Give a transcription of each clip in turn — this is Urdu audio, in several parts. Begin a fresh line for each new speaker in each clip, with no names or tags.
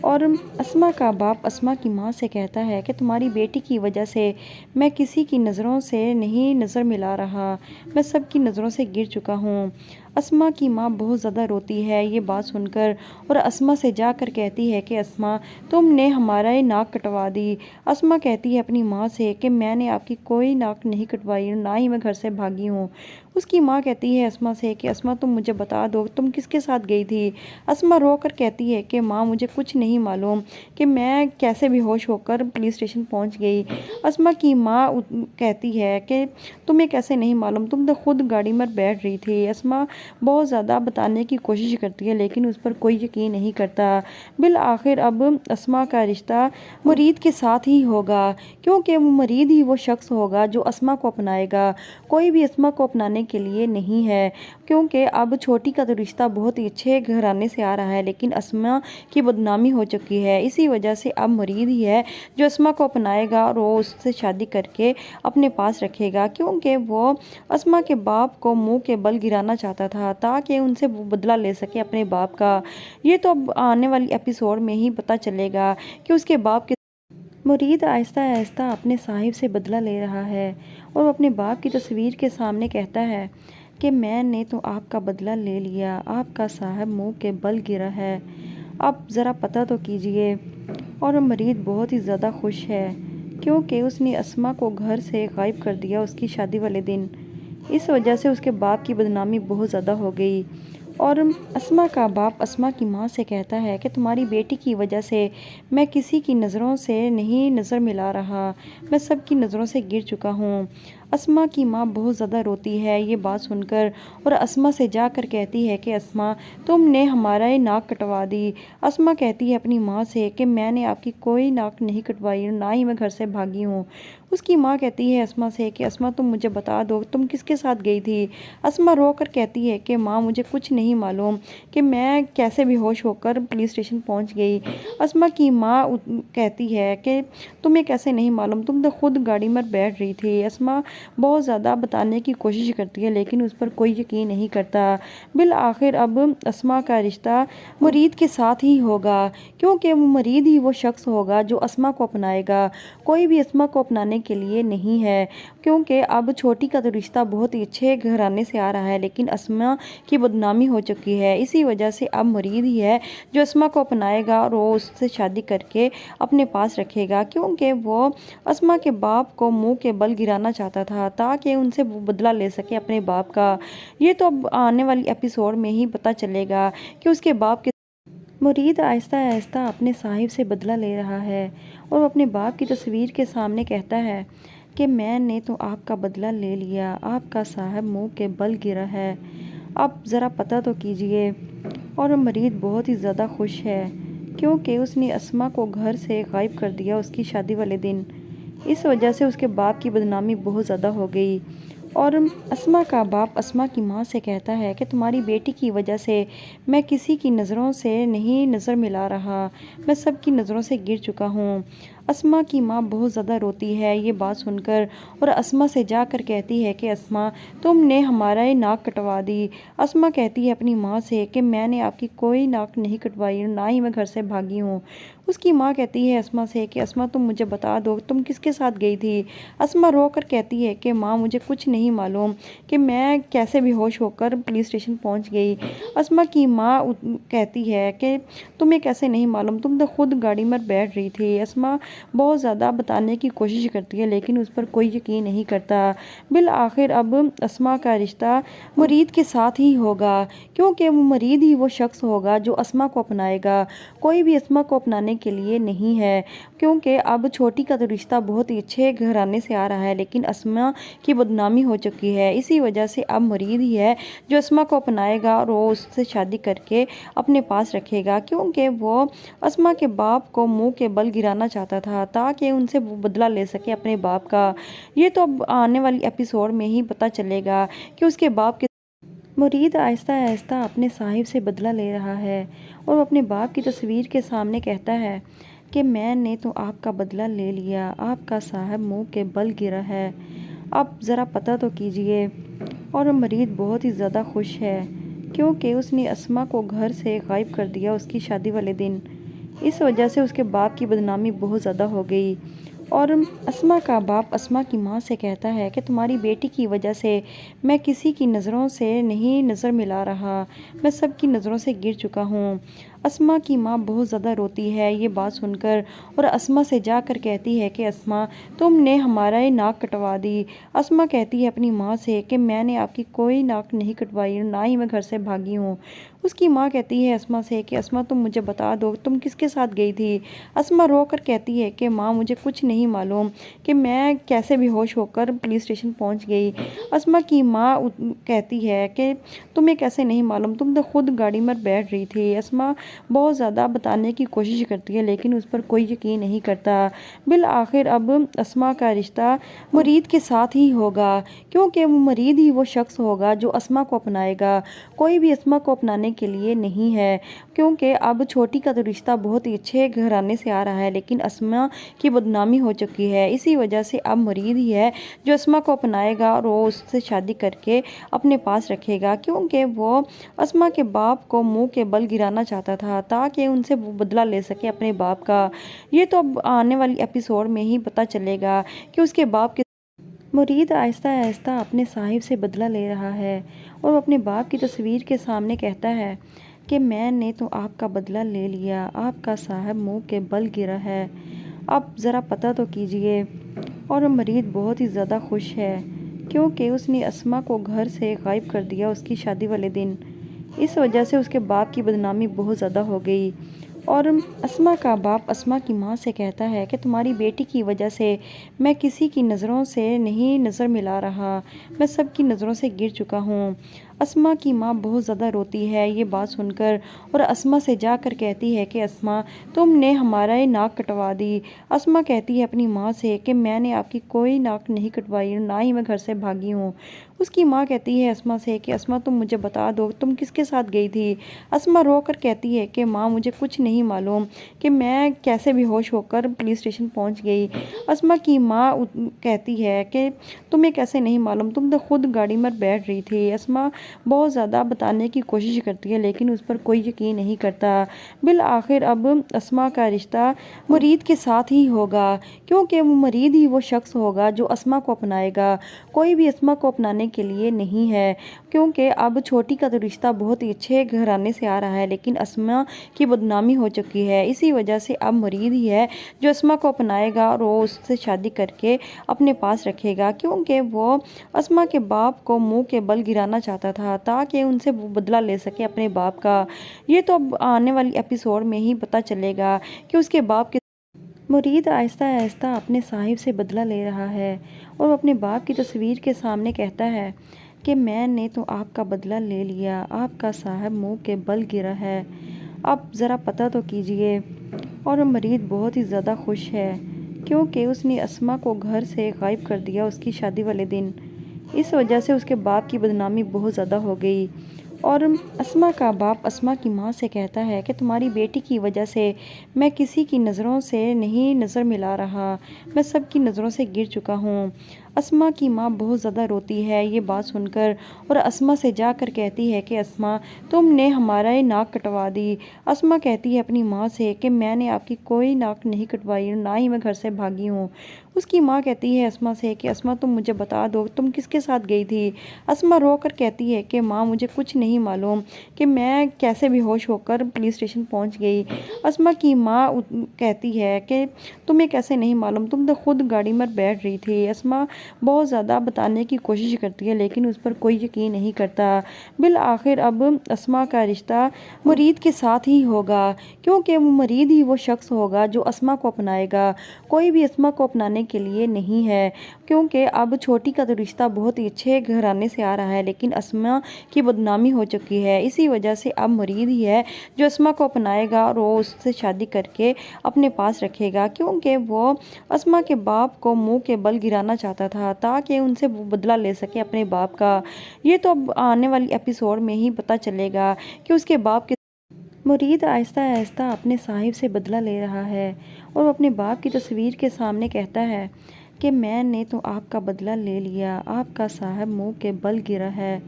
اور اسما کا باپ اسما کی ماں سے کہتا ہے کہ تمہاری بیٹی کی وجہ سے میں کسی کی نظروں سے نہیں نظر ملا رہا، میں سب کی نظروں سے گر چکا ہوں۔ اسما کی ماں بہت زیادہ روتی ہے یہ بات سن کر، اور اسما سے جا کر کہتی ہے کہ اسما تم نے ہمارا یہ ناک کٹوا دی۔ اسما کہتی ہے اپنی ماں سے کہ میں نے آپ کی کوئی ناک نہیں کٹوائی، نہ ہی میں گھر سے بھاگی ہوں۔ اس کی ماں کہتی ہے اسما سے کہ اسما تم مجھے بتا دو تم کس کے ساتھ گئی تھی۔ اسما رو کر کہتی ہے کہ ماں مجھے کچھ نہیں معلوم کہ میں کیسے بے ہوش ہو کر پولیس اسٹیشن پہنچ گئی۔ اسما کی ماں کہتی ہے کہ تمہیں کیسے نہیں معلوم، تم تو خود گاڑی میں بیٹھ رہی تھی۔ اسما بہت زیادہ بتانے کی کوشش کرتی ہے لیکن اس پر کوئی یقین نہیں کرتا۔ بالآخر اب اسما کا رشتہ مرید کے ساتھ ہی ہوگا، کیونکہ وہ مرید ہی وہ شخص ہوگا جو اسما کو اپنائے گا، کوئی بھی اسما کو اپنانے کے لیے نہیں ہے، کیونکہ اب چھوٹی کا تو رشتہ بہت ہی اچھے گھرانے سے آ رہا ہے لیکن اسما کی بدنامی ہو چکی ہے، اسی وجہ سے اب مرید ہی ہے جو اسما کو اپنائے گا اور وہ اس سے شادی کر کے اپنے پاس رکھے گا، کیونکہ وہ اسما کے باپ کو منہ کے بل گرانا چاہتا تھا تاکہ ان سے وہ بدلہ لے سکے اپنے باپ کا۔ یہ تو اب آنے والی ایپیسوڈ میں ہی پتہ چلے گا کہ اس کے باپ کے مرید آہستہ آہستہ اپنے صاحب سے بدلہ لے رہا ہے اور اپنے باپ کی تصویر کے سامنے کہتا ہے کہ میں نے تو آپ کا بدلہ لے لیا، آپ کا صاحب منہ کے بل گرا ہے، اب ذرا پتہ تو کیجئے۔ اور مرید بہت ہی زیادہ خوش ہے کیونکہ اس نے اسما کو گھر سے غائب کر دیا اس کی شادی والے دن، اس وجہ سے اس کے باپ کی بدنامی بہت زیادہ ہو گئی۔ اور اسما کا باپ اسما کی ماں سے کہتا ہے کہ تمہاری بیٹی کی وجہ سے میں کسی کی نظروں سے نہیں نظر ملا رہا، میں سب کی نظروں سے گر چکا ہوں۔ اسما کی ماں بہت زیادہ روتی ہے یہ بات سن کر، اور اسما سے جا کر کہتی ہے کہ اسما تم نے ہمارا یہ ناک کٹوا دی۔ اسما کہتی ہے اپنی ماں سے کہ میں نے آپ کی کوئی ناک نہیں کٹوائی، نہ ہی میں گھر سے بھاگی ہوں۔ اس کی ماں کہتی ہے اسما سے کہ اسما تم مجھے بتا دو تم کس کے ساتھ گئی تھی۔ اسما رو کر کہتی ہے کہ ماں مجھے کچھ نہیں معلوم کہ میں کیسے بے ہوش ہو کر پولیس اسٹیشن پہنچ گئی۔ اسما کی ماں کہتی ہے کہ تمہیں کیسے نہیں معلوم، تم تو خود گاڑی میں بیٹھ رہی تھی۔ اسما بہت زیادہ بتانے کی کوشش کرتی ہے لیکن اس پر کوئی یقین نہیں کرتا۔ بالآخر اب اسما کا رشتہ مرید کے ساتھ ہی ہوگا، کیونکہ وہ مرید ہی وہ شخص ہوگا جو اسما کو اپنائے گا، کوئی بھی اسما کو اپنانے کے لیے نہیں ہے، کیونکہ اب چھوٹی کا تو رشتہ بہت ہی اچھے گھرانے سے آ رہا ہے لیکن اسما کی بدنامی ہو چکی ہے، اسی وجہ سے اب مرید ہی ہے جو اسما کو اپنائے گا اور وہ اس سے شادی کر کے اپنے پاس رکھے گا، کیونکہ وہ اسما کے باپ کو منہ کے بل گرانا چاہتا تھا تاکہ ان سے وہ بدلہ لے سکے اپنے باپ کا۔ یہ تو اب آنے والی ایپیسوڈ میں ہی پتہ چلے گا کہ اس کے باپ کے مرید آہستہ آہستہ اپنے صاحب سے بدلہ لے رہا ہے اور اپنے باپ کی تصویر کے سامنے کہتا ہے کہ میں نے تو آپ کا بدلہ لے لیا، آپ کا صاحب منہ کے بل گرا ہے، اب ذرا پتہ تو کیجئے۔ اور مرید بہت ہی زیادہ خوش ہے کیونکہ اس نے اسما کو گھر سے غائب کر دیا اس کی شادی والے دن، اس وجہ سے اس کے باپ کی بدنامی بہت زیادہ ہو گئی۔ اور اسما کا باپ اسما کی ماں سے کہتا ہے کہ تمہاری بیٹی کی وجہ سے میں کسی کی نظروں سے نہیں نظر ملا رہا، میں سب کی نظروں سے گر چکا ہوں۔ اسما کی ماں بہت زیادہ روتی ہے یہ بات سن کر، اور اسما سے جا کر کہتی ہے کہ اسما تم نے ہمارا یہ ناک کٹوا دی۔ اسما کہتی ہے اپنی ماں سے کہ میں نے آپ کی کوئی ناک نہیں کٹوائی، نہ ہی میں گھر سے بھاگی ہوں۔ اس کی ماں کہتی ہے اسما سے کہ اسما تم مجھے بتا دو تم کس کے ساتھ گئی تھی۔ اسما رو کر کہتی ہے کہ ماں مجھے کچھ نہیں معلوم کہ میں کیسے بے ہوش ہو کر پولیس اسٹیشن پہنچ گئی۔ اسما کی ماں کہتی ہے کہ تمہیں کیسے نہیں معلوم، تم تو خود گاڑی میں بیٹھ رہی تھی۔ اسما بہت زیادہ بتانے کی کوشش کرتی ہے لیکن اس پر کوئی یقین نہیں کرتا۔ بالآخر اب اسما کا رشتہ مرید کے ساتھ ہی ہوگا، کیونکہ وہ مرید ہی وہ شخص ہوگا جو اسما کو اپنائے گا، کوئی بھی اسما کو اپنانے کے لیے نہیں ہے، کیونکہ اب چھوٹی کا تو رشتہ بہت ہی اچھے گھرانے سے آ رہا ہے لیکن اسما کی بدنامی ہو چکی ہے، اسی وجہ سے اب مرید ہی ہے جو اسما کو اپنائے گا اور وہ اس سے شادی کر کے اپنے پاس رکھے گا، کیونکہ وہ اسما کے باپ کو منہ کے بل گرانا چاہتا تھا تاکہ ان سے وہ بدلہ لے سکے اپنے باپ کا۔ یہ تو اب آنے والی ایپیسوڈ میں ہی پتہ چلے گا کہ اس کے باپ کے مرید آہستہ آہستہ اپنے صاحب سے بدلہ لے رہا ہے اور اپنے باپ کی تصویر کے سامنے کہتا ہے کہ میں نے تو آپ کا بدلہ لے لیا، آپ کا صاحب منہ کے بل گرا ہے، اب ذرا پتہ تو کیجئے۔ اور مرید بہت ہی زیادہ خوش ہے کیونکہ اس نے اسما کو گھر سے غائب کر دیا اس کی شادی والے دن، اس وجہ سے اس کے باپ کی بدنامی بہت زیادہ ہو گئی۔ اور اسما کا باپ اسما کی ماں سے کہتا ہے کہ تمہاری بیٹی کی وجہ سے میں کسی کی نظروں سے نہیں نظر ملا رہا، میں سب کی نظروں سے گر چکا ہوں۔ اسما کی ماں بہت زیادہ روتی ہے یہ بات سن کر، اور اسما سے جا کر کہتی ہے کہ اسما تم نے ہمارا یہ ناک کٹوا دی۔ اسما کہتی ہے اپنی ماں سے کہ میں نے آپ کی کوئی ناک نہیں کٹوائی، نہ ہی میں گھر سے بھاگی ہوں۔ اس کی ماں کہتی ہے اسما سے کہ اسما تم مجھے بتا دو تم کس کے ساتھ گئی تھی۔ اسما رو کر کہتی ہے کہ ماں مجھے کچھ نہیں معلوم کہ میں کیسے بے ہوش ہو کر پولیس اسٹیشن پہنچ گئی۔ اسما کی ماں کہتی ہے کہ تمہیں کیسے نہیں معلوم، تم تو خود گاڑی میں بیٹھ رہی تھی۔ اسما بہت زیادہ بتانے کی کوشش کرتی ہے لیکن اس پر کوئی یقین نہیں کرتا۔ بالآخر اب اسما کا رشتہ مرید کے ساتھ ہی ہوگا، کیونکہ وہ مرید ہی وہ شخص ہوگا جو اسما کو اپنائے گا، کوئی بھی اسما کو اپنانے کے لیے نہیں ہے، کیونکہ اب چھوٹی کا تو رشتہ بہت ہی اچھے گھرانے سے آ رہا ہے لیکن اسما کی بدنامی ہو چکی ہے۔ اسی وجہ سے اب مرید ہی ہے جو اسما کو اپنائے گا اور وہ اس سے شادی کر کے اپنے پاس رکھے گا، کیونکہ وہ اسما کے باپ کو منہ کے بل گرانا چاہتا تھا تاکہ ان سے وہ بدلہ لے سکے اپنے باپ کا۔ یہ تو اب آنے والی ایپیسوڈ میں ہی پتہ چلے گا کہ اس کے باپ کے مرید آہستہ آہستہ اپنے صاحب سے بدلہ لے رہا ہے اور وہ اپنے باپ کی تصویر کے سامنے کہتا ہے کہ میں نے تو آپ کا بدلہ لے لیا، آپ کا صاحب منہ کے بل گرا ہے، اب ذرا پتہ تو کیجئے۔ اور مرید بہت ہی زیادہ خوش ہے کیونکہ اس نے اسما کو گھر سے غائب کر دیا اس کی شادی والے دن، اس وجہ سے اس کے باپ کی بدنامی بہت زیادہ ہو گئی۔ اور اسما کا باپ اسما کی ماں سے کہتا ہے کہ تمہاری بیٹی کی وجہ سے میں کسی کی نظروں سے نہیں نظر ملا رہا، میں سب کی نظروں سے گر چکا ہوں۔ اسما کی ماں بہت زیادہ روتی ہے یہ بات سن کر، اور اسما سے جا کر کہتی ہے کہ اسما تم نے ہمارا یہ ناک کٹوا دی۔ اسما کہتی ہے اپنی ماں سے کہ میں نے آپ کی کوئی ناک نہیں کٹوائی، نہ ہی میں گھر سے بھاگی ہوں۔ اس کی ماں کہتی ہے اسما سے کہ اسما تم مجھے بتا دو تم کس کے ساتھ گئی تھی۔ اسما رو کر کہتی ہے کہ ماں مجھے کچھ نہیں معلوم کہ میں کیسے بے ہوش ہو کر پولیس اسٹیشن پہنچ گئی۔ اسما کی ماں کہتی ہے کہ تمہیں کیسے نہیں معلوم، تم تو خود گاڑی میں بیٹھ رہی تھی۔ اسما بہت زیادہ بتانے کی کوشش کرتی ہے لیکن اس پر کوئی یقین نہیں کرتا۔ بالآخر اب اسما کا رشتہ مرید کے ساتھ ہی ہوگا، کیونکہ وہ مرید ہی وہ شخص ہوگا جو اسما کو اپنائے گا، کوئی بھی اسما کو اپنانے کے لیے نہیں ہے، کیونکہ اب چھوٹی کا تو رشتہ بہت ہی اچھے گھرانے سے آ رہا ہے لیکن اسما کی بدنامی ہو چکی ہے۔ اسی وجہ سے اب مرید ہی ہے جو اسما کو اپنائے گا اور وہ اس سے شادی کر کے اپنے پاس رکھے گا، کیونکہ وہ اسما کے باپ کو منہ کے بل گرانا چاہتا تھا تاکہ ان سے وہ بدلہ لے سکے اپنے باپ کا۔ یہ تو اب آنے والی ایپیسوڈ میں ہی پتہ چلے گا کہ اس کے باپ کے مرید آہستہ آہستہ اپنے صاحب سے بدلہ لے رہا ہے اور وہ اپنے باپ کی تصویر کے سامنے کہتا ہے کہ میں نے تو آپ کا بدلہ لے لیا، آپ کا صاحب منہ کے بل گرا ہے، اب ذرا پتہ تو کیجئے۔ اور مرید بہت ہی زیادہ خوش ہے کیونکہ اس نے اسما کو گھر سے غائب کر دیا اس کی شادی والے دن، اس وجہ سے اس کے باپ کی بدنامی بہت زیادہ ہو گئی۔ اور اسما کا باپ اسما کی ماں سے کہتا ہے کہ تمہاری بیٹی کی وجہ سے میں کسی کی نظروں سے نہیں نظر ملا رہا، میں سب کی نظروں سے گر چکا ہوں۔ اسما کی ماں بہت زیادہ روتی ہے یہ بات سن کر، اور اسما سے جا کر کہتی ہے کہ اسما تم نے ہمارا یہ ناک کٹوا دی۔ اسما کہتی ہے اپنی ماں سے کہ میں نے آپ کی کوئی ناک نہیں کٹوائی، نہ ہی میں گھر سے بھاگی ہوں۔ اس کی ماں کہتی ہے اسما سے کہ اسما تم مجھے بتا دو تم کس کے ساتھ گئی تھی۔ اسما رو کر کہتی ہے کہ ماں مجھے کچھ نہیں معلوم کہ میں کیسے بے ہوش ہو کر پولیس اسٹیشن پہنچ گئی۔ اسما کی ماں کہتی ہے کہ تمہیں کیسے نہیں معلوم، تم تو خود گاڑی میں بیٹھ رہی تھی۔ اسما بہت زیادہ بتانے کی کوشش کرتی ہے لیکن اس پر کوئی یقین نہیں کرتا۔ بالآخر اب اسما کا رشتہ مرید کے ساتھ ہی ہوگا، کیونکہ وہ مرید ہی وہ شخص ہوگا جو اسما کو اپنائے گا، کوئی بھی اسما کو اپنانے کے لیے نہیں ہے، کیونکہ اب چھوٹی کا تو رشتہ بہت ہی اچھے گھرانے سے آ رہا ہے لیکن اسما کی بدنامی ہو چکی ہے۔ اسی وجہ سے اب مرید ہی ہے جو اسما کو اپنائے گا اور وہ اس سے شادی کر کے اپنے پاس رکھے گا، کیونکہ وہ اسما کے باپ کو منہ کے بل گرانا چاہتا تھا تاکہ ان سے وہ بدلہ لے سکے اپنے باپ کا۔ یہ تو اب آنے والی ایپیسوڈ میں ہی پتہ چلے گا کہ اس کے باپ کے مرید آہستہ آہستہ اپنے صاحب سے بدلہ لے رہا ہے اور وہ اپنے باپ کی تصویر کے سامنے کہتا ہے کہ میں نے تو آپ کا بدلہ لے لیا، آپ کا صاحب منہ کے بل گرا ہے،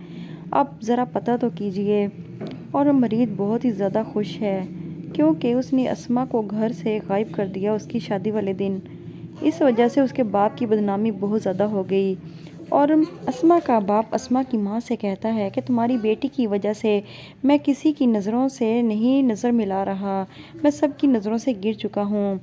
اب ذرا پتہ تو کیجئے۔ اور مرید بہت ہی زیادہ خوش ہے کیونکہ اس نے اسما کو گھر سے غائب کر دیا اس کی شادی والے دن۔ اس وجہ سے اس کے باپ کی بدنامی بہت زیادہ ہو گئی، اور اسما کا باپ اسما کی ماں سے کہتا ہے کہ تمہاری بیٹی کی وجہ سے میں کسی کی نظروں سے نہیں نظر ملا رہا، میں سب کی نظروں سے گر چکا ہوں۔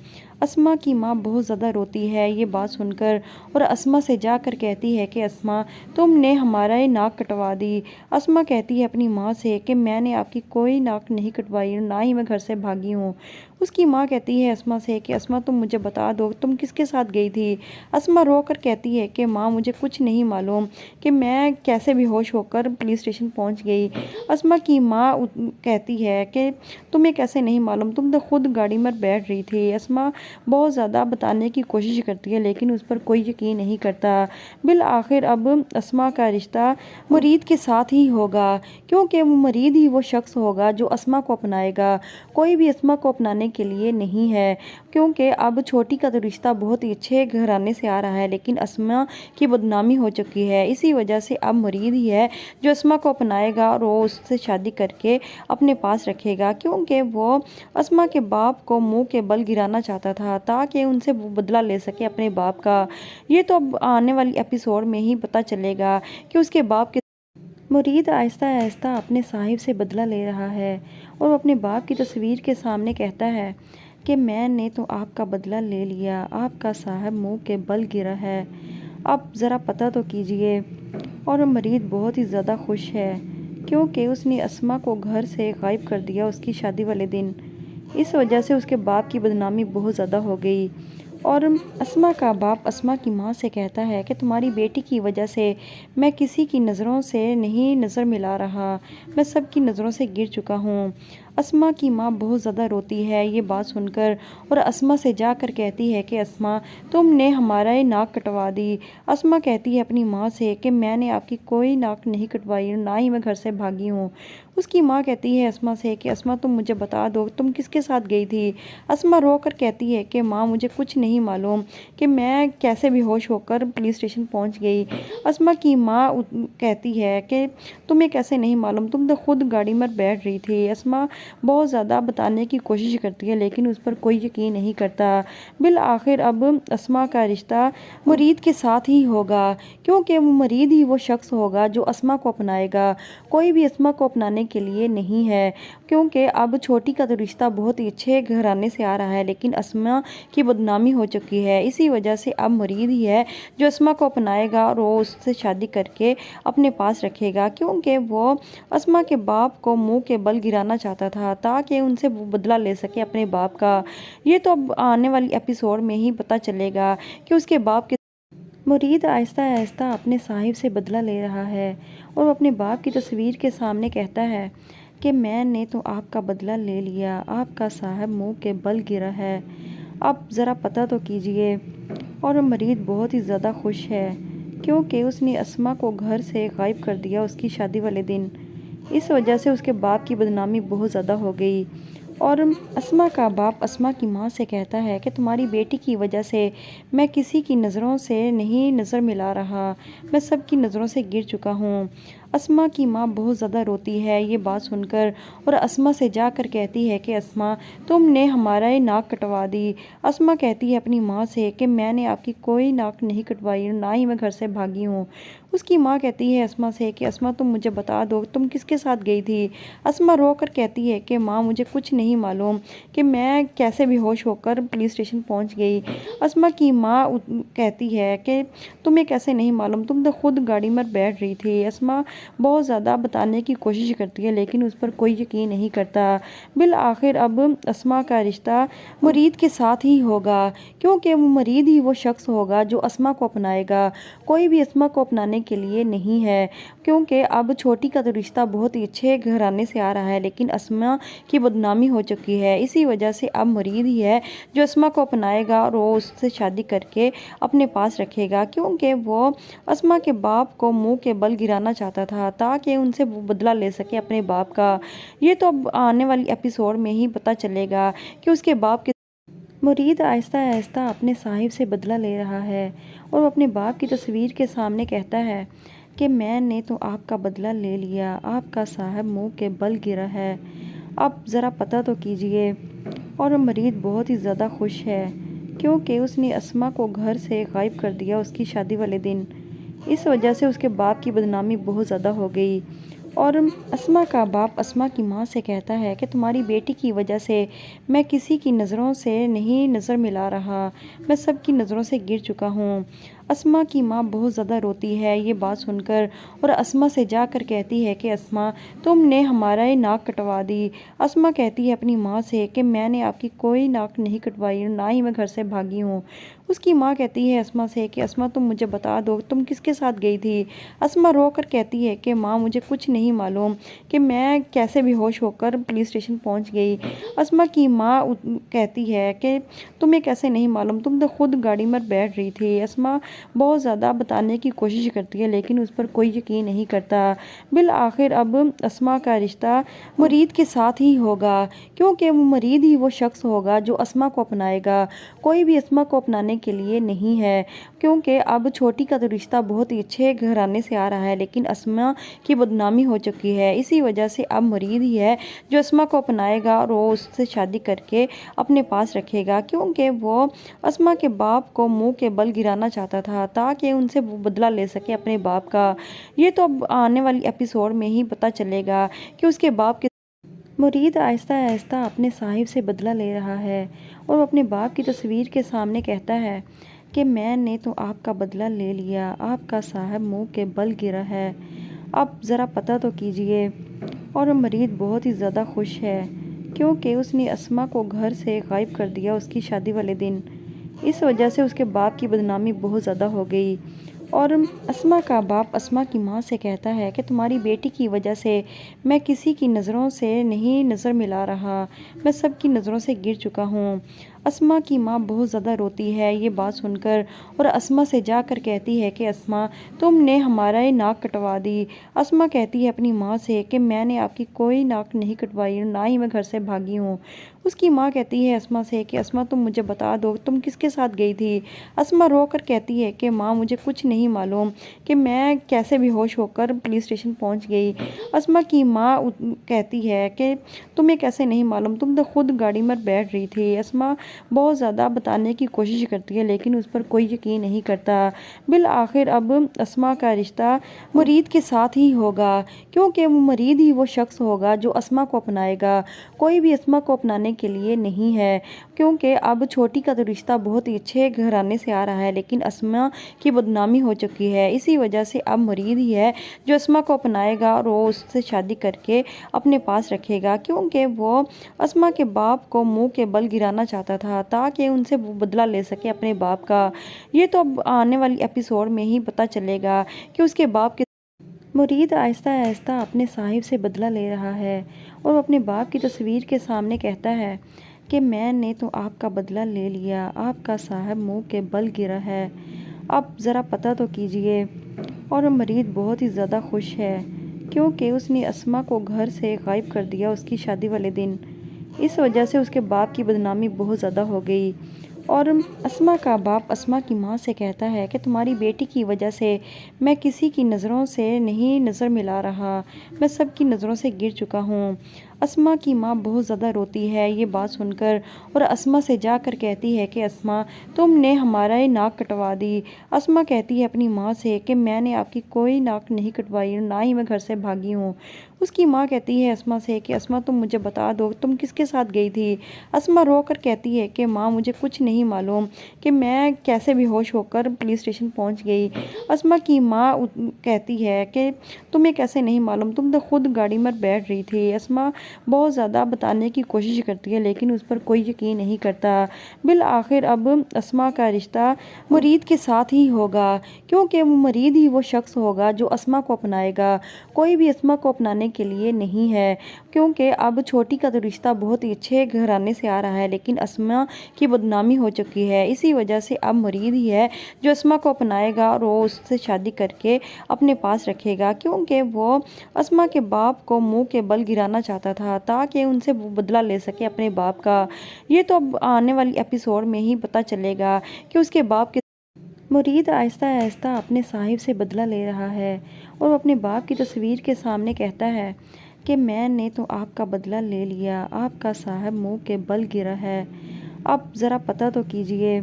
اسما کی ماں بہت زیادہ روتی ہے یہ بات سن کر، اور اسما سے جا کر کہتی ہے کہ اسما تم نے ہمارا یہ ناک کٹوا دی۔ اسما کہتی ہے اپنی ماں سے کہ میں نے آپ کی کوئی ناک نہیں کٹوائی، نہ ہی میں گھر سے بھاگی ہوں۔ اس کی ماں کہتی ہے اسما سے کہ اسما تم مجھے بتا دو تم کس کے ساتھ گئی تھی۔ اسما رو کر کہتی ہے کہ ماں مجھے کچھ نہیں معلوم کہ میں کیسے بے ہوش ہو کر پولیس اسٹیشن پہنچ گئی۔ اسما کی ماں کہتی ہے کہ تمہیں کیسے نہیں معلوم، تم تو خود گاڑی میں بیٹھ رہی تھی۔ اسما بہت زیادہ بتانے کی کوشش کرتی ہے لیکن اس پر کوئی یقین نہیں کرتا۔ بالآخر اب اسما کا رشتہ مرید کے ساتھ ہی ہوگا، کیونکہ وہ مرید ہی وہ شخص ہوگا جو اسما کو اپنائے گا، کوئی بھی اسما کو اپنانے کے لیے نہیں ہے، کیونکہ اب چھوٹی کا تو رشتہ بہت ہی اچھے گھرانے سے آ رہا ہے لیکن اسما کی بدنامی ہو چکی ہے۔ اسی وجہ سے اب مرید ہی ہے جو اسما کو اپنائے گا اور وہ اس سے شادی کر کے اپنے پاس رکھے گا، کیونکہ وہ اسما کے باپ کو منہ کے بل گرانا چاہتا تھا تاکہ ان سے وہ بدلہ لے سکے اپنے باپ کا۔ یہ تو اب آنے والی ایپیسوڈ میں ہی پتہ چلے گا کہ اس کے باپ کے مرید آہستہ آہستہ اپنے صاحب سے بدلہ لے رہا ہے، اور وہ اپنے باپ کی تصویر کے سامنے کہتا ہے کہ میں نے تو آپ کا بدلہ لے لیا، آپ کا صاحب منہ کے بل گرا ہے، اب ذرا پتہ تو کیجئے۔ اور مرید بہت ہی زیادہ خوش ہے کیونکہ اس نے اسما کو گھر سے غائب کر دیا اس کی شادی والے دن۔ اس وجہ سے اس کے باپ کی بدنامی بہت زیادہ ہو گئی، اور اسما کا باپ اسما کی ماں سے کہتا ہے کہ تمہاری بیٹی کی وجہ سے میں کسی کی نظروں سے نہیں نظر ملا رہا، میں سب کی نظروں سے گر چکا ہوں۔ اسما کی ماں بہت زیادہ روتی ہے یہ بات سن کر، اور اسما سے جا کر کہتی ہے کہ اسما تم نے ہمارا یہ ناک کٹوا دی۔ اسما کہتی ہے اپنی ماں سے کہ میں نے آپ کی کوئی ناک نہیں کٹوائی، نہ ہی میں گھر سے بھاگی ہوں۔ اس کی ماں کہتی ہے اسما سے کہ اسما تم مجھے بتا دو تم کس کے ساتھ گئی تھی۔ اسما رو کر کہتی ہے کہ ماں مجھے کچھ نہیں معلوم کہ میں کیسے بے ہوش ہو کر پولیس اسٹیشن پہنچ گئی۔ اسما کی ماں کہتی ہے کہ تمہیں کیسے نہیں معلوم، تم تو خود گاڑی میں بیٹھ رہی تھی۔ اسما بہت زیادہ بتانے کی کوشش کرتی ہے لیکن اس پر کوئی یقین نہیں کرتا۔ بالآخر اب اسما کا رشتہ مرید کے ساتھ ہی ہوگا، کیونکہ وہ مرید ہی وہ شخص ہوگا جو اسما کو اپنائے گا، کوئی بھی اسما کو اپنانے کے لیے نہیں ہے، کیونکہ اب چھوٹی کا تو رشتہ بہت ہی اچھے گھرانے سے آ رہا ہے لیکن اسما کی بدنامی ہو چکی ہے۔ اسی وجہ سے اب مرید ہی ہے جو اسما کو اپنائے گا اور وہ اس سے شادی کر کے اپنے پاس رکھے گا، کیونکہ وہ اسما کے باپ کو منہ کے بل گرانا چاہتا تھا تاکہ ان سے وہ بدلہ لے سکے اپنے باپ کا۔ یہ تو اب آنے والی ایپیسوڈ میں ہی پتہ چلے گا کہ اس کے باپ کے مرید آہستہ آہستہ اپنے صاحب سے بدلہ لے رہا ہے، اور وہ اپنے باپ کی تصویر کے سامنے کہتا ہے کہ میں نے تو آپ کا بدلہ لے لیا، آپ کا صاحب منہ کے بل گرا ہے، اب ذرا پتہ تو کیجئے۔ اور مرید بہت ہی زیادہ خوش ہے کیونکہ اس نے اسما کو گھر سے غائب کر دیا اس کی شادی والے دن۔ اس وجہ سے اس کے باپ کی بدنامی بہت زیادہ ہو گئی، اور اسما کا باپ اسما کی ماں سے کہتا ہے کہ تمہاری بیٹی کی وجہ سے میں کسی کی نظروں سے نہیں نظر ملا رہا، میں سب کی نظروں سے گر چکا ہوں۔ اسما کی ماں بہت زیادہ روتی ہے یہ بات سن کر، اور اسما سے جا کر کہتی ہے کہ اسما تم نے ہمارا یہ ناک کٹوا دی۔ اسما کہتی ہے اپنی ماں سے کہ میں نے آپ کی کوئی ناک نہیں کٹوائی، نہ ہی میں گھر سے بھاگی ہوں۔ اس کی ماں کہتی ہے اسما سے کہ اسما تم مجھے بتا دو تم کس کے ساتھ گئی تھی۔ اسما رو کر کہتی ہے کہ ماں مجھے کچھ نہیں معلوم کہ میں کیسے بے ہوش ہو کر پولیس اسٹیشن پہنچ گئی۔ اسما کی ماں کہتی ہے کہ تمہیں کیسے نہیں معلوم، تم تو خود گاڑی میں بیٹھ رہی تھی۔ اسما بہت زیادہ بتانے کی کوشش کرتی ہے لیکن اس پر کوئی یقین نہیں کرتا۔ بالآخر اب اسما کا رشتہ مرید کے ساتھ ہی ہوگا، کیونکہ وہ مرید ہی وہ شخص ہوگا جو اسما کو اپنائے گا، کوئی بھی اسما کو اپنانے کے لیے نہیں ہے، کیونکہ اب چھوٹی کا تو رشتہ بہت ہی اچھے گھرانے سے آ رہا ہے لیکن اسما کی بدنامی ہو چکی ہے۔ اسی وجہ سے اب مرید ہی ہے جو اسما کو اپنائے گا اور وہ اس سے شادی کر کے اپنے پاس رکھے گا، کیونکہ وہ اسما کے باپ کو منہ کے بل گرانا چاہتا تھا تاکہ ان سے وہ بدلہ لے سکے اپنے باپ کا۔ یہ تو اب آنے والی ایپیسوڈ میں ہی پتہ چلے گا کہ اس کے باپ کے مرید آہستہ آہستہ اپنے صاحب سے بدلہ لے رہا ہے، اور وہ اپنے باپ کی تصویر کے سامنے کہتا ہے کہ میں نے تو آپ کا بدلہ لے لیا، آپ کا صاحب منہ کے بل گرا ہے، اب ذرا پتہ تو کیجئے۔ اور مرید بہت ہی زیادہ خوش ہے کیونکہ اس نے اسما کو گھر سے غائب کر دیا اس کی شادی والے دن۔ اس وجہ سے اس کے باپ کی بدنامی بہت زیادہ ہو گئی، اور اسما کا باپ اسما کی ماں سے کہتا ہے کہ تمہاری بیٹی کی وجہ سے میں کسی کی نظروں سے نہیں نظر ملا رہا، میں سب کی نظروں سے گر چکا ہوں۔ اسما کی ماں بہت زیادہ روتی ہے یہ بات سن کر، اور اسما سے جا کر کہتی ہے کہ اسما تم نے ہمارا یہ ناک کٹوا دی۔ اسما کہتی ہے اپنی ماں سے کہ میں نے آپ کی کوئی ناک نہیں کٹوائی، نہ ہی میں گھر سے بھاگی ہوں۔ اس کی ماں کہتی ہے اسما سے کہ اسما تم مجھے بتا دو تم کس کے ساتھ گئی تھی۔ اسما رو کر کہتی ہے کہ ماں مجھے کچھ نہیں معلوم کہ میں کیسے بے ہوش ہو کر پولیس اسٹیشن پہنچ گئی۔ اسما کی ماں کہتی ہے کہ تمہیں کیسے نہیں معلوم، تم تو خود گاڑی میں بیٹھ رہی تھی۔ اسما بہت زیادہ بتانے کی کوشش کرتی ہے لیکن اس پر کوئی یقین نہیں کرتا۔ بالآخر اب اسما کا رشتہ مرید کے ساتھ ہی ہوگا، کیونکہ وہ مرید ہی وہ شخص ہوگا جو اسما کو اپنائے گا، کوئی بھی اسما کو اپنانے کے لیے نہیں ہے، کیونکہ اب چھوٹی کا تو رشتہ بہت ہی اچھے گھرانے سے آ رہا ہے لیکن اسما کی بدنامی ہو چکی ہے۔ اسی وجہ سے اب مرید ہی ہے جو اسما کو اپنائے گا اور وہ اس سے شادی کر کے اپنے پاس رکھے گا، کیونکہ وہ اسما کے باپ کو منہ کے بل گرانا چاہتا تھا تاکہ ان سے وہ بدلہ لے سکے اپنے باپ کا۔ یہ تو اب آنے والی ایپیسوڈ میں ہی پتہ چلے گا کہ اس کے باپ کے مرید آہستہ آہستہ اپنے صاحب سے بدلہ لے رہا ہے، اور وہ اپنے باپ کی تصویر کے سامنے کہتا ہے کہ میں نے تو آپ کا بدلہ لے لیا، آپ کا صاحب منہ کے بل گرا ہے، اب ذرا پتہ تو کیجئے۔ اور مرید بہت ہی زیادہ خوش ہے کیونکہ اس نے اسما کو گھر سے غائب کر دیا اس کی شادی والے دن۔ اس وجہ سے اس کے باپ کی بدنامی بہت زیادہ ہو گئی، اور اسما کا باپ اسما کی ماں سے کہتا ہے کہ تمہاری بیٹی کی وجہ سے میں کسی کی نظروں سے نہیں نظر ملا رہا، میں سب کی نظروں سے گر چکا ہوں۔ اسما کی ماں بہت زیادہ روتی ہے یہ بات سن کر، اور اسما سے جا کر کہتی ہے کہ اسما تم نے ہمارا یہ ناک کٹوا دی۔ اسما کہتی ہے اپنی ماں سے کہ میں نے آپ کی کوئی ناک نہیں کٹوائی، نہ ہی میں گھر سے بھاگی ہوں۔ اس کی ماں کہتی ہے اسما سے کہ اسما تم مجھے بتا دو تم کس کے ساتھ گئی تھی۔ اسما رو کر کہتی ہے کہ ماں مجھے کچھ نہیں معلوم کہ میں کیسے بے ہوش ہو کر پولیس اسٹیشن پہنچ گئی۔ اسما کی ماں کہتی ہے کہ تمہیں کیسے نہیں معلوم، تم تو خود گاڑی میں بیٹھ رہی تھی۔ اسما بہت زیادہ بتانے کی کوشش کرتی ہے لیکن اس پر کوئی یقین نہیں کرتا۔ بالآخر اب اسما کا رشتہ مرید کے ساتھ ہی ہوگا، کیونکہ وہ مرید ہی وہ شخص ہوگا جو اسما کو اپنائے گا، کوئی بھی اسما کو اپنانے کے لیے نہیں ہے، کیونکہ اب چھوٹی کا تو رشتہ بہت ہی اچھے گھرانے سے آ رہا ہے لیکن اسما کی بدنامی ہو چکی ہے۔ اسی وجہ سے اب مرید ہی ہے جو اسما کو اپنائے گا اور وہ اس سے شادی کر کے اپنے پاس رکھے گا، کیونکہ وہ اسما کے باپ کو منہ کے بل گرانا چاہتا تھا تاکہ ان سے وہ بدلہ لے سکے اپنے باپ کا۔ یہ تو اب آنے والی ایپیسوڈ میں ہی پتہ چلے گا کہ اس کے باپ کے مرید آہستہ آہستہ اپنے صاحب سے بدلہ لے رہا ہے، اور وہ اپنے باپ کی تصویر کے سامنے کہتا ہے کہ میں نے تو آپ کا بدلہ لے لیا، آپ کا صاحب منہ کے بل گرا ہے، اب ذرا پتہ تو کیجئے۔ اور مرید بہت ہی زیادہ خوش ہے کیونکہ اس نے اسما کو گھر سے غائب کر دیا اس کی شادی والے دن۔ اس وجہ سے اس کے باپ کی بدنامی بہت زیادہ ہو گئی، اور اسما کا باپ اسما کی ماں سے کہتا ہے کہ تمہاری بیٹی کی وجہ سے میں کسی کی نظروں سے نہیں نظر ملا رہا، میں سب کی نظروں سے گر چکا ہوں۔ اسما کی ماں بہت زیادہ روتی ہے یہ بات سن کر، اور اسما سے جا کر کہتی ہے کہ اسما تم نے ہمارا یہ ناک کٹوا دی۔ اسما کہتی ہے اپنی ماں سے کہ میں نے آپ کی کوئی ناک نہیں کٹوائی، نہ ہی میں گھر سے بھاگی ہوں۔ اس کی ماں کہتی ہے اسما سے کہ اسما تم مجھے بتا دو تم کس کے ساتھ گئی تھی۔ اسما رو کر کہتی ہے کہ ماں مجھے کچھ نہیں معلوم کہ میں کیسے بے ہوش ہو کر پولیس اسٹیشن پہنچ گئی۔ اسما کی ماں کہتی ہے کہ تمہیں کیسے نہیں معلوم، تم تو خود گاڑی میں بیٹھ رہی تھی۔ اسما بہت زیادہ بتانے کی کوشش کرتی ہے لیکن اس پر کوئی یقین نہیں کرتا۔ بالآخر اب اسما کا رشتہ مرید کے ساتھ ہی ہوگا، کیونکہ وہ مرید ہی وہ شخص ہوگا جو اسما کو اپنائے گا، کوئی بھی اسما کو اپنانے کے لیے نہیں ہے، کیونکہ اب چھوٹی کا تو رشتہ بہت ہی اچھے گھرانے سے آ رہا ہے لیکن اسما کی بدنامی ہو چکی ہے۔ اسی وجہ سے اب مرید ہی ہے جو اسما کو اپنائے گا اور وہ اس سے شادی کر کے اپنے پاس رکھے گا، کیونکہ وہ اسما کے باپ کو منہ کے بل گرانا چاہتا تھا تاکہ ان سے وہ بدلہ لے سکے اپنے باپ کا۔ یہ تو اب آنے والی ایپیسوڈ میں ہی پتہ چلے گا کہ اس کے باپ کے مرید آہستہ آہستہ اپنے صاحب سے بدلہ لے رہا ہے، اور وہ اپنے باپ کی تصویر کے سامنے کہتا ہے کہ میں نے تو آپ کا بدلہ لے لیا، آپ کا صاحب منہ کے بل گرا ہے، اب ذرا پتہ تو کیجئے۔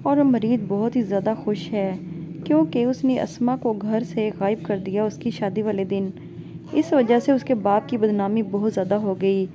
اور مرید بہت ہی زیادہ خوش ہے کیونکہ اس نے اسما کو گھر سے غائب کر دیا اس کی شادی والے دن۔ اس وجہ سے اس کے باپ کی بدنامی بہت زیادہ ہو گئی،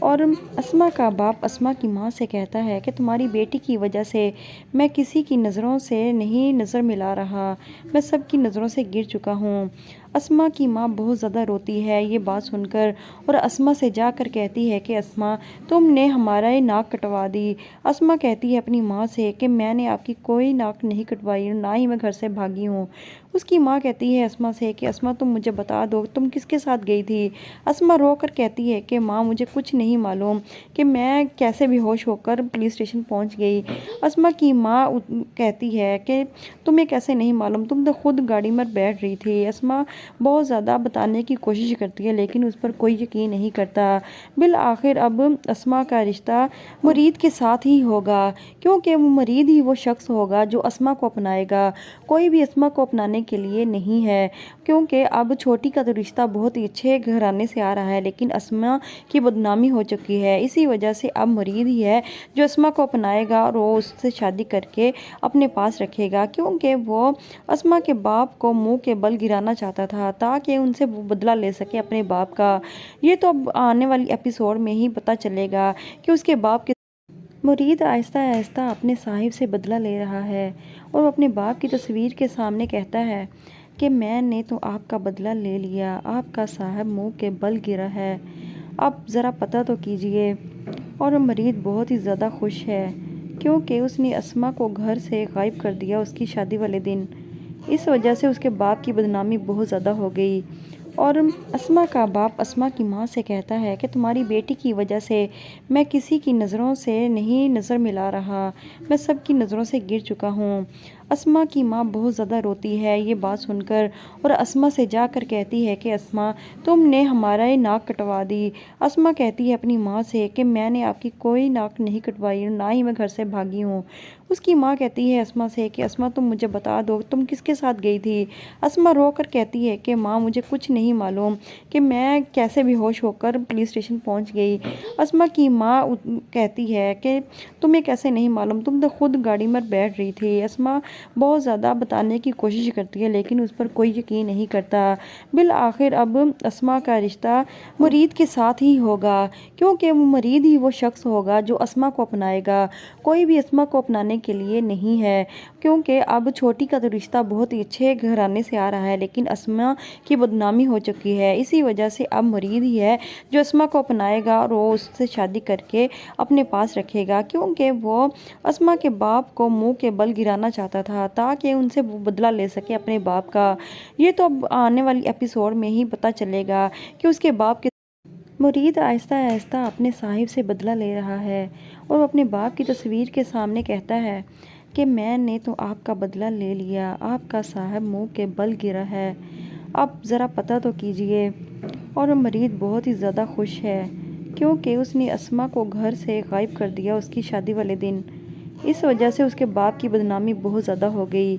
اور اسما کا باپ اسما کی ماں سے کہتا ہے کہ تمہاری بیٹی کی وجہ سے میں کسی کی نظروں سے نہیں نظر ملا رہا، میں سب کی نظروں سے گر چکا ہوں۔ اسما کی ماں بہت زیادہ روتی ہے یہ بات سن کر، اور اسما سے جا کر کہتی ہے کہ اسما تم نے ہمارا یہ ناک کٹوا دی۔ اسما کہتی ہے اپنی ماں سے کہ میں نے آپ کی کوئی ناک نہیں کٹوائی، نہ ہی میں گھر سے بھاگی ہوں۔ اس کی ماں کہتی ہے اسما سے کہ اسما تم مجھے بتا دو تم کس کے ساتھ گئی تھی۔ اسما رو کر کہتی ہے کہ ماں مجھے کچھ نہیں معلوم کہ میں کیسے بے ہوش ہو کر پولیس اسٹیشن پہنچ گئی۔ اسما کی ماں کہتی ہے کہ تمہیں کیسے نہیں معلوم، تم تو خود گاڑی میں بیٹھ رہی تھی۔ اسما بہت زیادہ بتانے کی کوشش کرتی ہے لیکن اس پر کوئی یقین نہیں کرتا۔ بالآخر اب اسما کا رشتہ مرید کے ساتھ ہی ہوگا، کیونکہ وہ مرید ہی وہ شخص ہوگا جو اسما کو اپنائے گا، کوئی بھی اسما کو اپنانے کے لیے نہیں ہے، کیونکہ اب چھوٹی کا تو رشتہ بہت ہی اچھے گھرانے سے آ رہا ہے لیکن اسما کی بدنامی ہو چکی ہے۔ اسی وجہ سے اب مرید ہی ہے جو اسما کو اپنائے گا اور وہ اس سے شادی کر کے اپنے پاس رکھے گا، کیونکہ وہ اسما کے باپ کو منہ کے بل گرانا چاہتا تھا تاکہ ان سے وہ بدلہ لے سکے اپنے باپ کا۔ یہ تو اب آنے والی ایپیسوڈ میں ہی پتہ چلے گا کہ اس کے باپ کے مرید آہستہ آہستہ اپنے صاحب سے بدلہ لے رہا ہے اور اپنے باپ کی تصویر کے سامنے کہتا ہے کہ میں نے تو آپ کا بدلہ لے لیا، آپ کا صاحب منہ کے بل گرا ہے، اب ذرا پتہ تو کیجئے۔ اور مرید بہت ہی زیادہ خوش ہے کیونکہ اس نے اسما کو گھر سے غائب کر دیا اس کی شادی والے دن۔ اس وجہ سے اس کے باپ کی بدنامی بہت زیادہ ہو گئی، اور اسما کا باپ اسما کی ماں سے کہتا ہے کہ تمہاری بیٹی کی وجہ سے میں کسی کی نظروں سے نہیں نظر ملا رہا، میں سب کی نظروں سے گر چکا ہوں۔ اسما کی ماں بہت زیادہ روتی ہے یہ بات سن کر، اور اسما سے جا کر کہتی ہے کہ اسما تم نے ہمارا یہ ناک کٹوا دی۔ اسما کہتی ہے اپنی ماں سے کہ میں نے آپ کی کوئی ناک نہیں کٹوائی، نہ ہی میں گھر سے بھاگی ہوں۔ اس کی ماں کہتی ہے اسما سے کہ اسما تم مجھے بتا دو تم کس کے ساتھ گئی تھی۔ اسما رو کر کہتی ہے کہ ماں مجھے کچھ نہیں معلوم کہ میں کیسے بے ہوش ہو کر پولیس اسٹیشن پہنچ گئی۔ اسما کی ماں کہتی ہے کہ تمہیں کیسے نہیں معلوم، تم تو خود گاڑی میں بیٹھ رہی تھی۔ اسما بہت زیادہ بتانے کی کوشش کرتی ہے لیکن اس پر کوئی یقین نہیں کرتا۔ بالآخر اب اسما کا رشتہ مرید کے ساتھ ہی ہوگا، کیونکہ وہ مرید ہی وہ شخص ہوگا جو اسما کو اپنائے گا، کوئی بھی اسما کو اپنانے کے لیے نہیں ہے، کیونکہ اب چھوٹی کا تو رشتہ بہت ہی اچھے گھرانے سے آ رہا ہے لیکن اسما کی بدنامی ہو چکی ہے۔ اسی وجہ سے اب مرید ہی ہے جو اسما کو اپنائے گا اور وہ اس سے شادی کر کے اپنے پاس رکھے گا، کیونکہ وہ اسما کے باپ کو منہ کے بل گرانا چاہتا تھا تاکہ ان سے وہ بدلہ لے سکے اپنے باپ کا۔ یہ تو اب آنے والی ایپیسوڈ میں ہی پتہ چلے گا کہ اس کے باپ کے مرید آہستہ آہستہ اپنے صاحب سے بدلہ لے رہا ہے اور اپنے باپ کی تصویر کے سامنے کہتا ہے کہ میں نے تو آپ کا بدلہ لے لیا، آپ کا صاحب منہ کے بل گرا ہے، اب ذرا پتہ تو کیجئے۔ اور مرید بہت ہی زیادہ خوش ہے کیونکہ اس نے اسما کو گھر سے غائب کر دیا اس کی شادی والے دن۔ اس وجہ سے اس کے باپ کی بدنامی بہت زیادہ ہو گئی،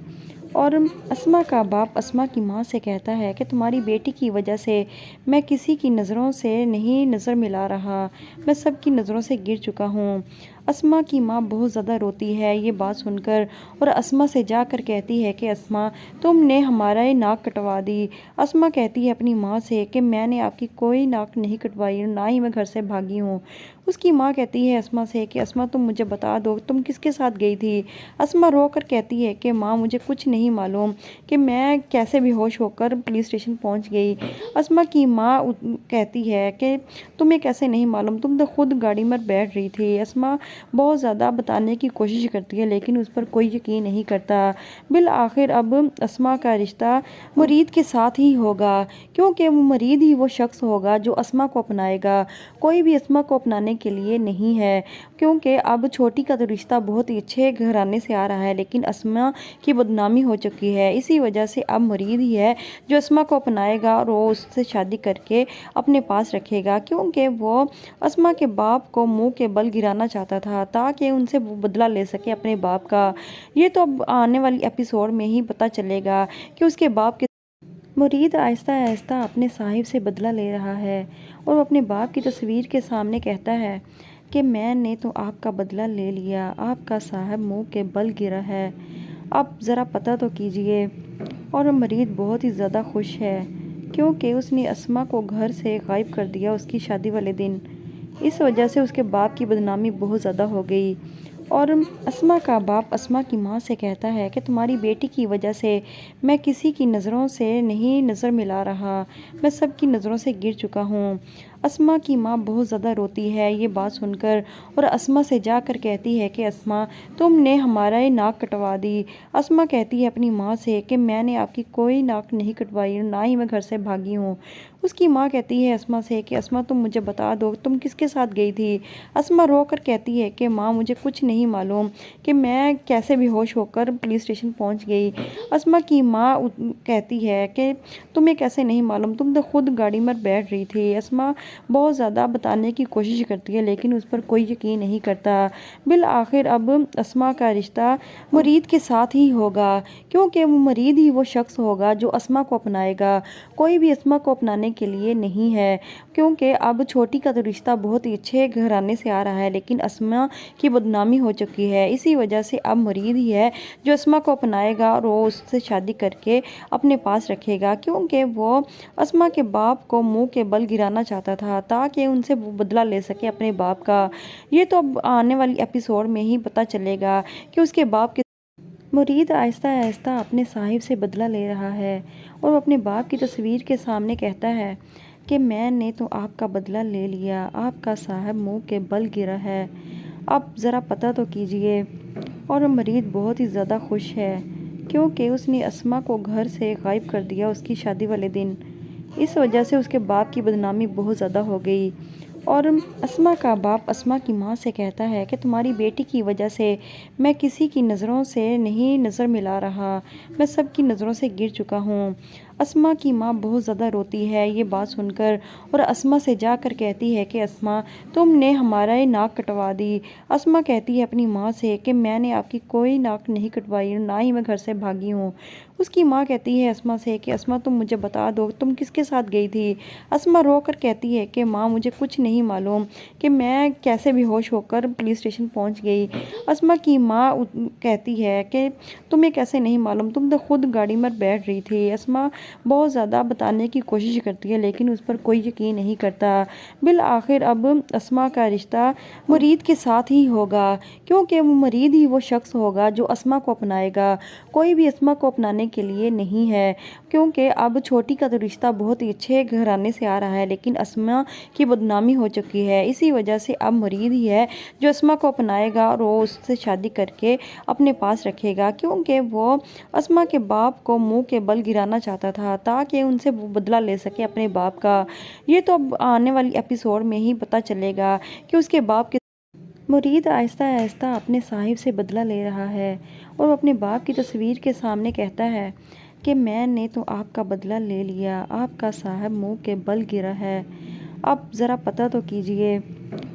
اور اسما کا باپ اسما کی ماں سے کہتا ہے کہ تمہاری بیٹی کی وجہ سے میں کسی کی نظروں سے نہیں نظر ملا رہا، میں سب کی نظروں سے گر چکا ہوں۔ اسما کی ماں بہت زیادہ روتی ہے یہ بات سن کر، اور اسما سے جا کر کہتی ہے کہ اسما تم نے ہمارا یہ ناک کٹوا دی۔ اسما کہتی ہے اپنی ماں سے کہ میں نے آپ کی کوئی ناک نہیں کٹوائی، نہ ہی میں گھر سے بھاگی ہوں۔ اس کی ماں کہتی ہے اسما سے کہ اسما تم مجھے بتا دو تم کس کے ساتھ گئی تھی۔ اسما رو کر کہتی ہے کہ ماں مجھے کچھ نہیں معلوم کہ میں کیسے بے ہوش ہو کر پولیس اسٹیشن پہنچ گئی۔ اسما کی ماں کہتی ہے کہ تمہیں کیسے نہیں معلوم، تم تو خود گاڑی میں بیٹھ رہی تھی۔ اسما بہت زیادہ بتانے کی کوشش کرتی ہے لیکن اس پر کوئی یقین نہیں کرتا۔ بالآخر اب اسما کا رشتہ مرید کے ساتھ ہی ہوگا، کیونکہ وہ مرید ہی وہ شخص ہوگا جو اسما کو اپنائے گا، کوئی بھی اسما کو اپنانے کے لیے نہیں ہے، کیونکہ اب چھوٹی کا تو رشتہ بہت ہی اچھے گھرانے سے آ رہا ہے لیکن اسما کی بدنامی ہو چکی ہے۔ اسی وجہ سے اب مرید ہی ہے جو اسما کو اپنائے گا اور وہ اس سے شادی کر کے اپنے پاس رکھے گا، کیونکہ وہ اسما کے باپ کو منہ کے بل گرانا چاہتا تھا تاکہ ان سے وہ بدلہ لے سکے اپنے باپ کا۔ یہ تو اب آنے والی ایپیسوڈ میں ہی پتہ چلے گا کہ اس کے باپ کے مرید آہستہ آہستہ اپنے صاحب سے بدلہ لے رہا ہے اور وہ اپنے باپ کی تصویر کے سامنے کہتا ہے کہ میں نے تو آپ کا بدلہ لے لیا، آپ کا صاحب منہ کے بل گرا ہے، اب ذرا پتہ تو کیجئے۔ اور مرید بہت ہی زیادہ خوش ہے کیونکہ اس نے اسما کو گھر سے غائب کر دیا اس کی شادی والے دن۔ اس وجہ سے اس کے باپ کی بدنامی بہت زیادہ ہو گئی، اور اسما کا باپ اسما کی ماں سے کہتا ہے کہ تمہاری بیٹی کی وجہ سے میں کسی کی نظروں سے نہیں نظر ملا رہا، میں سب کی نظروں سے گر چکا ہوں۔ اسما کی ماں بہت زیادہ روتی ہے یہ بات سن کر، اور اسما سے جا کر کہتی ہے کہ اسما تم نے ہمارا یہ ناک کٹوا دی۔ اسما کہتی ہے اپنی ماں سے کہ میں نے آپ کی کوئی ناک نہیں کٹوائی، نہ ہی میں گھر سے بھاگی ہوں۔ اس کی ماں کہتی ہے اسما سے کہ اسما تم مجھے بتا دو تم کس کے ساتھ گئی تھی۔ اسما رو کر کہتی ہے کہ ماں مجھے کچھ نہیں معلوم کہ میں کیسے بے ہوش ہو کر پولیس اسٹیشن پہنچ گئی۔ اسما کی ماں کہتی ہے کہ تمہیں کیسے نہیں معلوم، تم تو خود گاڑی میں بیٹھ رہی تھی۔ اسما بہت زیادہ بتانے کی کوشش کرتی ہے لیکن اس پر کوئی یقین نہیں کرتا۔ بالآخر اب اسما کا رشتہ مرید کے ساتھ ہی ہوگا کیونکہ وہ مرید ہی وہ شخص ہوگا جو اسما کو اپنائے گا، کوئی بھی اسما کو اپنانے کے لیے نہیں ہے، کیونکہ اب چھوٹی کا تو رشتہ بہت ہی اچھے گھرانے سے آ رہا ہے لیکن اسما کی بدنامی ہو چکی ہے۔ اسی وجہ سے اب مرید ہی ہے جو اسما کو اپنائے گا اور وہ اس سے شادی کر کے اپنے پاس رکھے گا، کیونکہ وہ اسما کے باپ کو منہ کے بل گرانا چاہتا تھا تاکہ ان سے وہ بدلہ لے سکے اپنے باپ کا۔ یہ تو اب آنے والی ایپیسوڈ میں ہی پتہ چلے گا کہ اس کے باپ کے مرید آہستہ آہستہ اپنے صاحب سے بدلہ لے رہا ہے اور وہ اپنے باپ کی تصویر کے سامنے کہتا ہے کہ میں نے تو آپ کا بدلہ لے لیا، آپ کا صاحب منہ کے بل گرا ہے، اب ذرا پتہ تو کیجئے۔ اور مرید بہت ہی زیادہ خوش ہے کیونکہ اس نے اسما کو گھر سے غائب کر دیا اس کی شادی والے دن۔ اس وجہ سے اس کے باپ کی بدنامی بہت زیادہ ہو گئی، اور اسما کا باپ اسما کی ماں سے کہتا ہے کہ تمہاری بیٹی کی وجہ سے میں کسی کی نظروں سے نہیں نظر ملا رہا، میں سب کی نظروں سے گر چکا ہوں۔ اسما کی ماں بہت زیادہ روتی ہے یہ بات سن کر، اور اسما سے جا کر کہتی ہے کہ اسما تم نے ہمارا یہ ناک کٹوا دی۔ اسما کہتی ہے اپنی ماں سے کہ میں نے آپ کی کوئی ناک نہیں کٹوائی، نہ ہی میں گھر سے بھاگی ہوں۔ اس کی ماں کہتی ہے اسما سے کہ اسما تم مجھے بتا دو تم کس کے ساتھ گئی تھی۔ اسما رو کر کہتی ہے کہ ماں مجھے کچھ نہیں معلوم کہ میں کیسے بے ہوش ہو کر پولیس اسٹیشن پہنچ گئی۔ اسما کی ماں کہتی ہے کہ تمہیں کیسے نہیں معلوم، تم تو خود گاڑی میں بیٹھ رہی تھی۔ اسما بہت زیادہ بتانے کی کوشش کرتی ہے لیکن اس پر کوئی یقین نہیں کرتا۔ بالآخر اب اسما کا رشتہ مرید کے ساتھ ہی ہوگا کیونکہ وہ مرید ہی وہ شخص ہوگا جو اسما کو اپنائے گا، کوئی بھی اسما کو اپنانے کے لیے نہیں ہے، کیونکہ اب چھوٹی کا تو رشتہ بہت ہی اچھے گھرانے سے آ رہا ہے لیکن اسما کی بدنامی ہو چکی ہے۔ اسی وجہ سے اب مرید ہی ہے جو اسما کو اپنائے گا اور وہ اس سے شادی کر کے اپنے پاس رکھے گا، کیونکہ وہ اسما کے باپ کو منہ کے بل گرانا چاہتا تھا تاکہ ان سے وہ بدلہ لے سکے اپنے باپ کا۔ یہ تو اب آنے والی ایپیسوڈ میں ہی پتہ چلے گا کہ اس کے باپ کے مرید آہستہ آہستہ اپنے صاحب سے بدلہ لے رہا ہے اور وہ اپنے باپ کی تصویر کے سامنے کہتا ہے کہ میں نے تو آپ کا بدلہ لے لیا، آپ کا صاحب منہ کے بل گرا ہے، اب ذرا پتہ تو کیجئے۔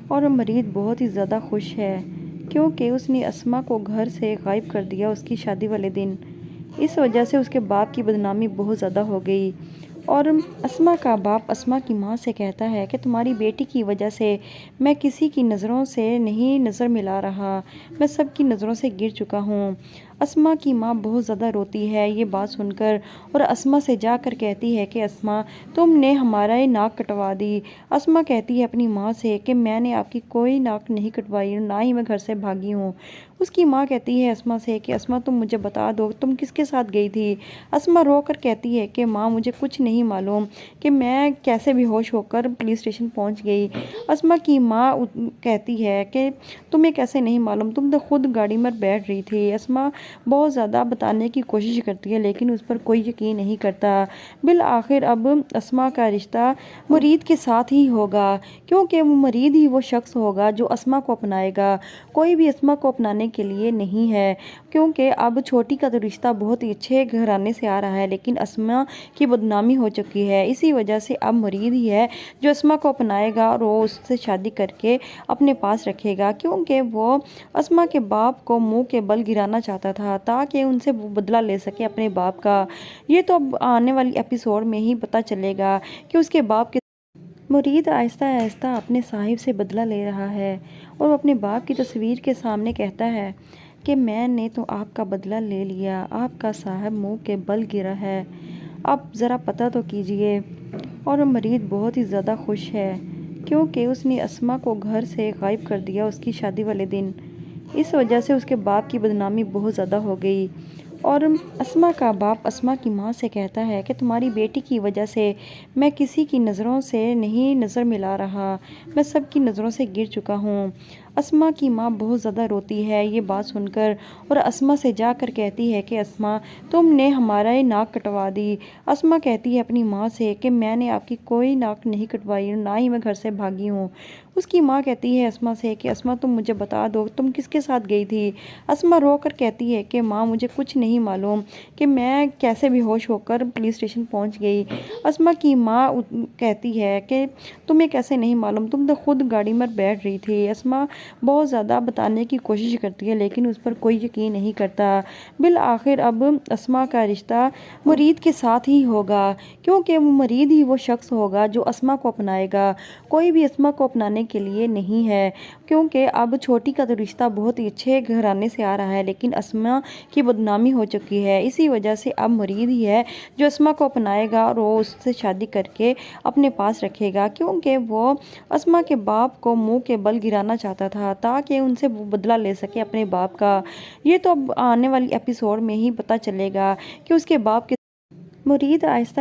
اور مرید بہت ہی زیادہ خوش ہے کیونکہ اس نے اسما کو گھر سے غائب کر دیا اس کی شادی والے دن۔ اس وجہ سے اس کے باپ کی بدنامی بہت زیادہ ہو گئی، اور اسما کا باپ اسما کی ماں سے کہتا ہے کہ تمہاری بیٹی کی وجہ سے میں کسی کی نظروں سے نہیں نظر ملا رہا، میں سب کی نظروں سے گر چکا ہوں۔ اسما کی ماں بہت زیادہ روتی ہے یہ بات سن کر، اور اسما سے جا کر کہتی ہے کہ اسما تم نے ہمارا یہ ناک کٹوا دی۔ اسما کہتی ہے اپنی ماں سے کہ میں نے آپ کی کوئی ناک نہیں کٹوائی، نہ ہی میں گھر سے بھاگی ہوں۔ اس کی ماں کہتی ہے اسما سے کہ اسما تم مجھے بتا دو تم کس کے ساتھ گئی تھی۔ اسما رو کر کہتی ہے کہ ماں مجھے کچھ نہیں معلوم کہ میں کیسے بے ہوش ہو کر پولیس اسٹیشن پہنچ گئی۔ اسما کی ماں کہتی ہے کہ تمہیں کیسے نہیں معلوم، تم تو خود گاڑی میں بیٹھ رہی تھی۔ اسما بہت زیادہ بتانے کی کوشش کرتی ہے لیکن اس پر کوئی یقین نہیں کرتا۔ بالآخر اب اسما کا رشتہ مرید کے ساتھ ہی ہوگا کیونکہ وہ مرید ہی وہ شخص ہوگا جو اسما کو اپنائے گا، کوئی بھی اسما کو اپنانے کے لیے نہیں ہے، کیونکہ اب چھوٹی کا تو رشتہ بہت ہی اچھے گھرانے سے آ رہا ہے لیکن اسما کی بدنامی ہو چکی ہے۔ اسی وجہ سے اب مرید ہی ہے جو اسما کو اپنائے گا اور وہ اس سے شادی کر کے اپنے پاس رکھے گا، کیونکہ وہ اسما کے باپ کو منہ کے بل گرانا چاہتا تھا تاکہ ان سے وہ بدلہ لے سکے اپنے باپ کا۔ یہ تو اب آنے والی ایپیسوڈ میں ہی پتہ چلے گا کہ اس کے باپ کے مرید آہستہ آہستہ اپنے صاحب سے بدلہ لے رہا ہے اور وہ اپنے باپ کی تصویر کے سامنے کہتا ہے کہ میں نے تو آپ کا بدلہ لے لیا، آپ کا صاحب منہ کے بل گرا ہے، اب ذرا پتہ تو کیجئے۔ اور مرید بہت ہی زیادہ خوش ہے کیونکہ اس نے اسما کو گھر سے غائب کر دیا اس کی شادی والے دن۔ اس وجہ سے اس کے باپ کی بدنامی بہت زیادہ ہو گئی، اور اسما کا باپ اسما کی ماں سے کہتا ہے کہ تمہاری بیٹی کی وجہ سے میں کسی کی نظروں سے نہیں نظر ملا رہا، میں سب کی نظروں سے گر چکا ہوں۔ اسما کی ماں بہت زیادہ روتی ہے یہ بات سن کر، اور اسما سے جا کر کہتی ہے کہ اسما تم نے ہمارا یہ ناک کٹوا دی۔ اسما کہتی ہے اپنی ماں سے کہ میں نے آپ کی کوئی ناک نہیں کٹوائی، نہ ہی میں گھر سے بھاگی ہوں۔ اس کی ماں کہتی ہے اسما سے کہ اسما تم مجھے بتا دو تم کس کے ساتھ گئی تھی۔ اسما رو کر کہتی ہے کہ ماں مجھے کچھ نہیں معلوم کہ میں کیسے بے ہوش ہو کر پولیس اسٹیشن پہنچ گئی۔ اسما کی ماں کہتی ہے کہ تمہیں کیسے نہیں معلوم، تم تو خود گاڑی میں بیٹھ رہی تھی۔ اسما بہت زیادہ بتانے کی کوشش کرتی ہے لیکن اس پر کوئی یقین نہیں کرتا۔ بالآخر اب اسما کا رشتہ مرید کے ساتھ ہی ہوگا کیونکہ وہ مرید ہی وہ شخص ہوگا جو اسما کو اپنائے گا، کوئی بھی اسما کو اپنانے کے لیے نہیں ہے، کیونکہ اب چھوٹی کا تو رشتہ بہت ہی اچھے گھرانے سے آ رہا ہے لیکن اسما کی بدنامی ہو چکی ہے، اسی وجہ سے اب مرید ہی ہے جو اسما کو اپنائے گا اور وہ اس سے شادی کر کے اپنے پاس رکھے گا، کیونکہ وہ اسما کے باپ کو منہ کے بل گرانا چاہتا تھا تاکہ ان سے وہ بدلہ لے سکے اپنے باپ کا۔ یہ تو اب آنے والی ایپیسوڈ میں ہی پتہ چلے گا کہ اس کے باپ کے مرید آہستہ